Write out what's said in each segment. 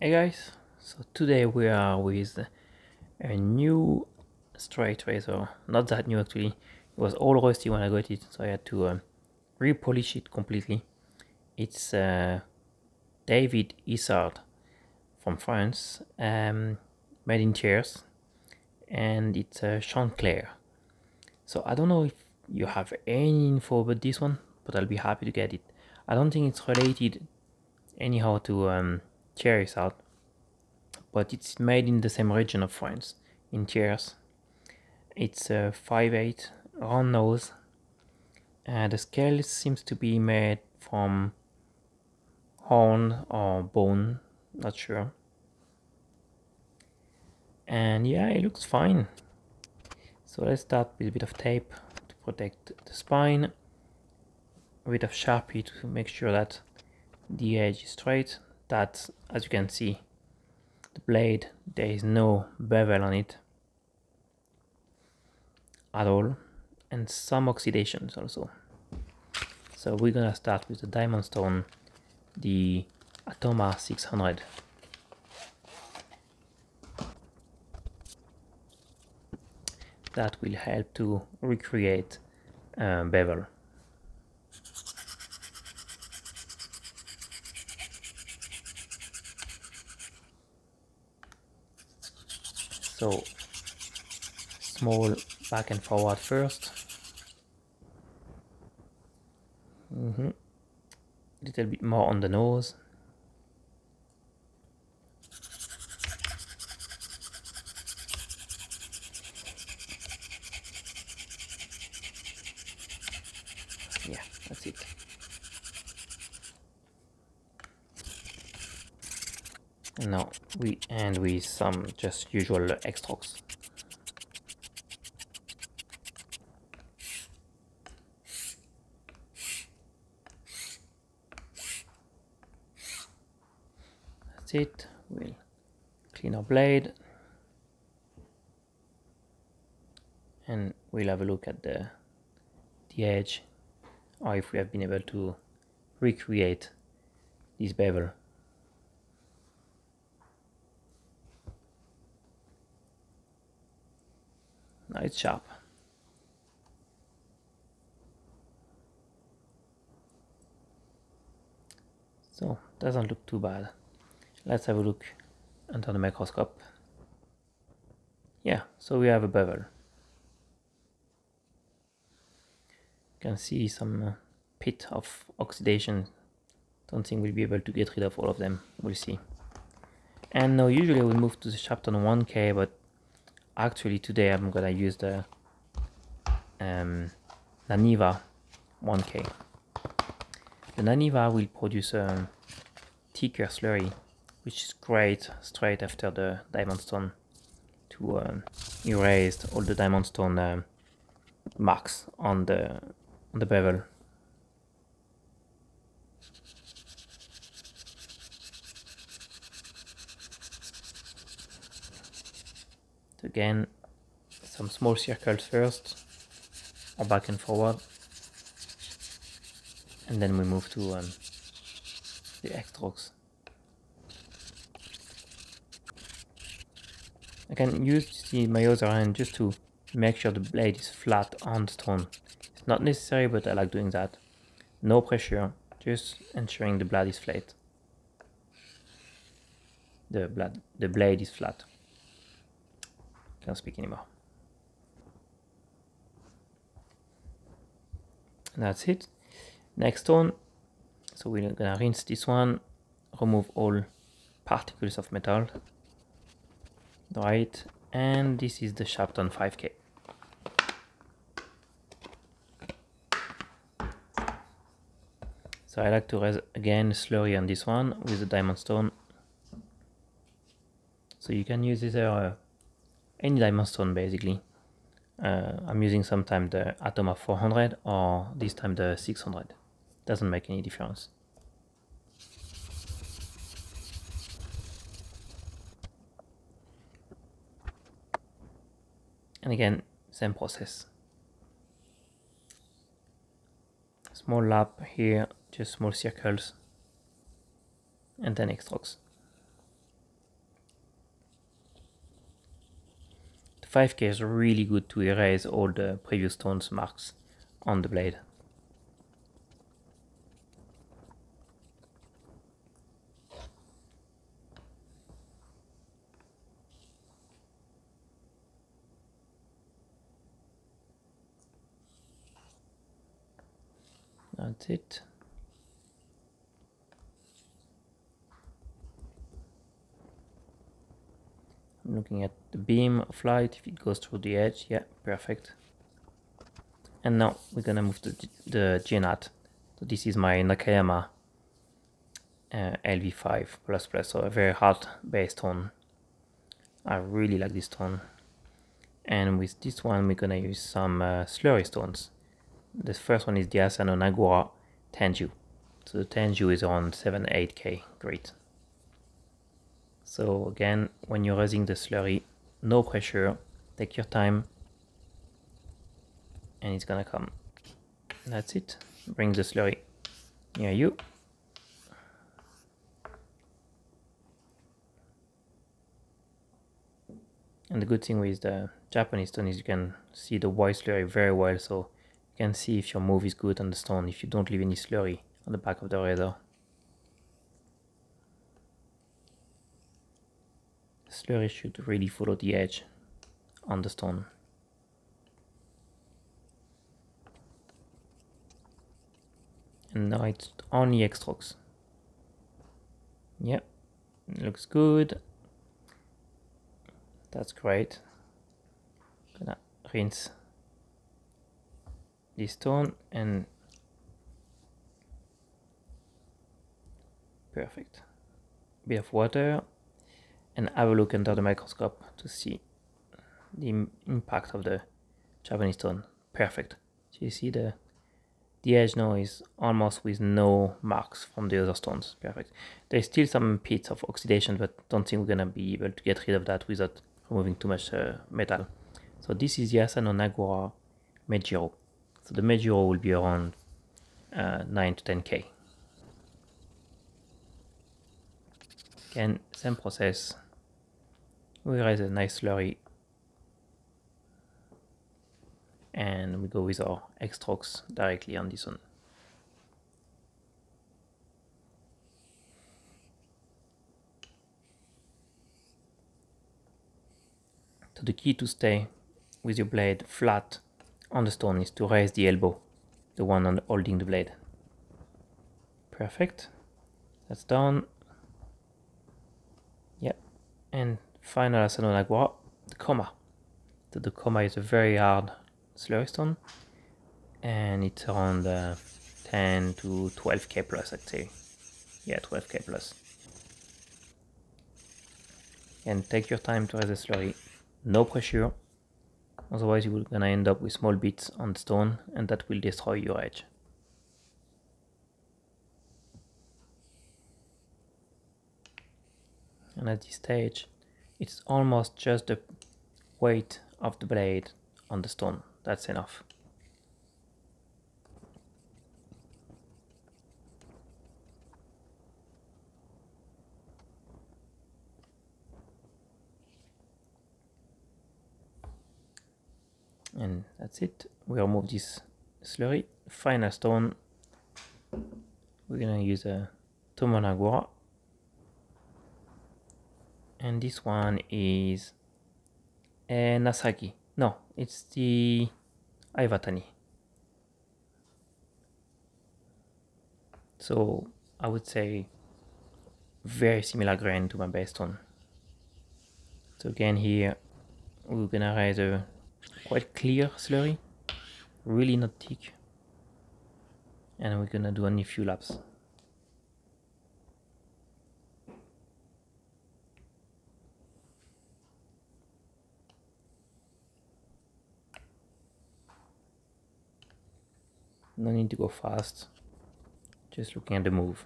Hey guys, so today we are with a new straight razor. Not that new actually, it was all rusty when I got it, so I had to repolish it completely. It's David Issard from France, made in Thiers, and it's a Chanticleer. So I don't know if you have any info about this one, but I'll be happy to get it. I don't think it's related anyhow to Thiers out, but it's made in the same region of France, in Thiers. It's a 5/8 round nose. The scale seems to be made from horn or bone, not sure. And yeah, it looks fine. So let's start with a bit of tape to protect the spine, a bit of Sharpie to make sure that the edge is straight. That, as you can see, the blade, there is no bevel on it at all, and some oxidations also. So we're gonna start with the diamond stone, the Atoma 600. That will help to recreate bevel. So small back and forward first. Little bit more on the nose. Yeah, that's it. And now we end with some just usual X-strokes. That's it. We'll clean our blade and we'll have a look at the edge, or if we have been able to recreate this bevel. Now it's sharp. So doesn't look too bad. Let's have a look under the microscope. Yeah, so we have a bevel. You can see some pit of oxidation. Don't think we'll be able to get rid of all of them. We'll see. And now usually we move to the Sharpton 1K, but actually today I'm gonna use the Naniva 1K. The Naniva will produce a thicker slurry, which is great straight after the diamond stone to erase all the diamond stone marks on the bevel. So again, some small circles first, or back and forward, and then we move to the X-strokes. I can use my other hand just to make sure the blade is flat on the stone. It's not necessary, but I like doing that. No pressure, just ensuring the blade is flat. The blade is flat. Can't speak anymore. And that's it. Next stone. So we're gonna rinse this one, remove all particles of metal, dry it, and this is the Sharpton 5K. So I like to raise again slurry on this one with the diamond stone. So you can use either any diamond stone basically. I'm using sometimes the Atoma 400 or this time the 600. Doesn't make any difference. And again, same process. Small lap here, just small circles, and then X-strokes. 5K is really good to erase all the previous stones marks on the blade. That's it. I'm looking at the beam of light, if it goes through the edge. Yeah, perfect. And now we're gonna move to the JNAT. So this is my Nakayama LV5++, so a very hard base tone. I really like this tone. And with this one, we're gonna use some slurry stones. The first one is the Asano Nagura Tenju. So the Tenju is around 7-8K, great. So again, when you're raising the slurry, no pressure, take your time, and it's gonna come. That's it. Bring the slurry near you. And the good thing with the Japanese stone is you can see the white slurry very well, so you can see if your move is good on the stone, if you don't leave any slurry on the back of the razor. The slurry should really follow the edge on the stone. And now it's only X strokes. Yep, looks good. That's great. Gonna rinse this stone and perfect. Bit of water and have a look under the microscope to see the impact of the Japanese stone. Perfect. So you see the edge now is almost with no marks from the other stones. Perfect. There's still some pits of oxidation, but don't think we're gonna be able to get rid of that without removing too much metal. So this is the Asano Nagura Meijiro. So the Meijiro will be around 9 to 10K. Again, same process. We raise a nice slurry and we go with our X strokes directly on this one. So the key to stay with your blade flat on the stone is to raise the elbow, the one holding the blade. Perfect. That's done. Yep. And final Asano Nagura, the Koma. So the Koma is a very hard slurry stone, and it's around 10 to 12K plus, I'd say. Yeah, 12K plus. And take your time to raise the slurry, no pressure, otherwise you're gonna end up with small bits on the stone and that will destroy your edge. And at this stage, it's almost just the weight of the blade on the stone. That's enough. And that's it. We remove this slurry. Final stone. We're gonna use a Tomonagura. And this one is a Nasagi. No, it's the Iwatani. So I would say very similar grain to my base stone. So again here we're gonna raise a quite clear slurry, really not thick, and we're gonna do only a few laps. No need to go fast, just looking at the move.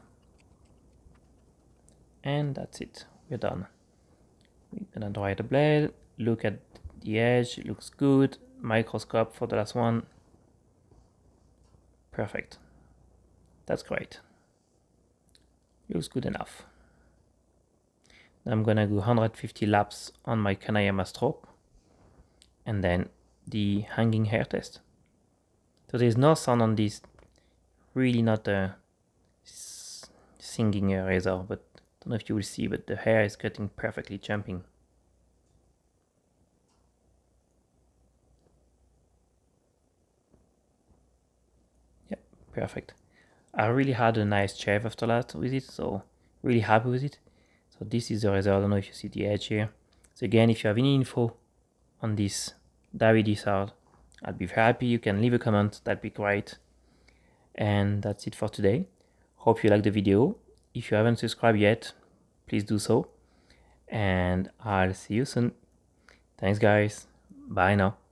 And that's it, we're done. We're gonna dry the blade, look at the edge, it looks good. Microscope for the last one. Perfect. That's great. Looks good enough. Now I'm gonna go 150 laps on my Kanayama stroke. and then the hanging hair test. So there's no sound on this, really not a singing razor, but I don't know if you will see, but the hair is cutting perfectly, jumping. Yep, perfect. I really had a nice shave after that with it, so really happy with it. So this is the result. I don't know if you see the edge here. So again, if you have any info on this David Issard, I'd be very happy. You can leave a comment, that'd be great. And that's it for today. Hope you liked the video. If you haven't subscribed yet, please do so. And I'll see you soon. Thanks guys. Bye now.